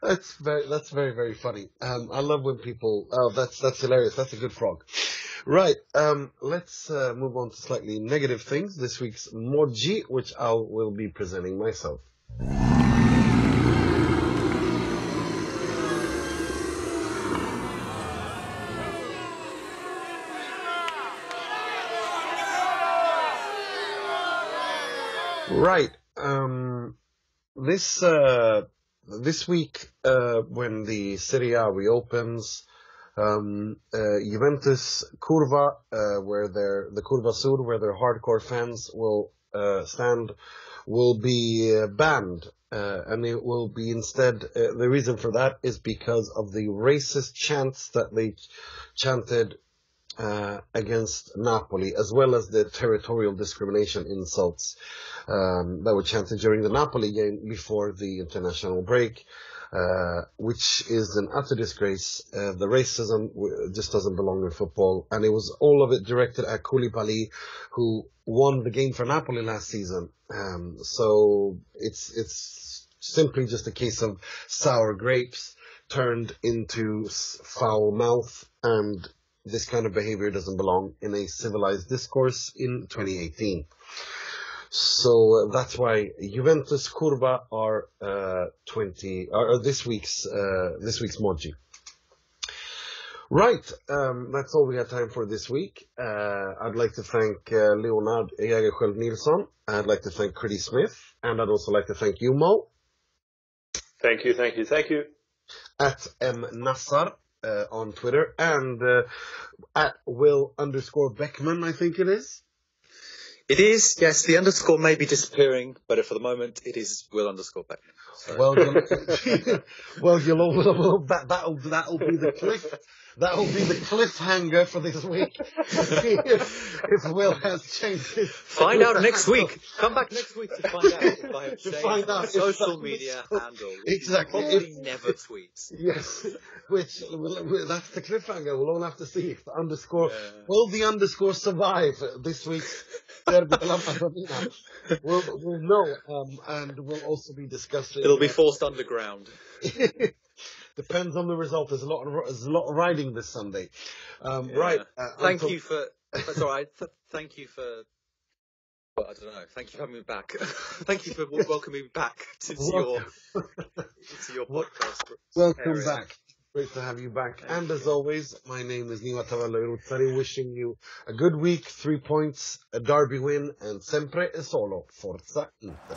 That's very, very funny. I love when people... Oh, that's hilarious. That's a good frog. Right, let's move on to slightly negative things. This week's Moji, which I will be presenting myself. Right. This week, when the Serie A reopens, Juventus Curva, the Curva Sur, where their hardcore fans will stand, will be banned, and it will be instead. The reason for that is because of the racist chants that they chanted against Napoli, as well as the territorial discrimination insults that were chanted during the Napoli game before the international break, which is an utter disgrace. The racism just doesn't belong in football, and it was all of it directed at Koulibaly, who won the game for Napoli last season. So it's simply just a case of sour grapes turned into foul mouth, and this kind of behavior doesn't belong in a civilized discourse in 2018. So that's why Juventus Curva are this week's Moji. Right, that's all we have time for this week. I'd like to thank Leonard Jägerskiöld Nilsson. I'd like to thank Critty Smith, and I'd also like to thank you, Mo. Thank you. At Nassar on Twitter, and at Will_Beckman, I think it is. It is, yes. The underscore may be disappearing, but for the moment, it is Will_Beckman. So. Well, that'll be the cliff. That'll be the cliffhanger for this week. if Will has changed it. Find out next week. Come back next week to find out if I have changed my social media handle. Exactly. Probably never tweets. Yes. Which, that's the cliffhanger. We'll all have to see if the underscore, will the underscore survive this week's Derby Della Madonnina. We'll know, and we'll also be discussing. It'll be forced underground. Depends on the result. There's a lot of riding this Sunday. Right. Thank you for. That's all right. Thank you for. Well, I don't know. Thank you for having me back. Thank you for welcoming me back to your podcast. Welcome back. Great to have you back. And as always, my name is Nima wishing you a good week, 3 points, a derby win, and sempre e solo Forza Inter.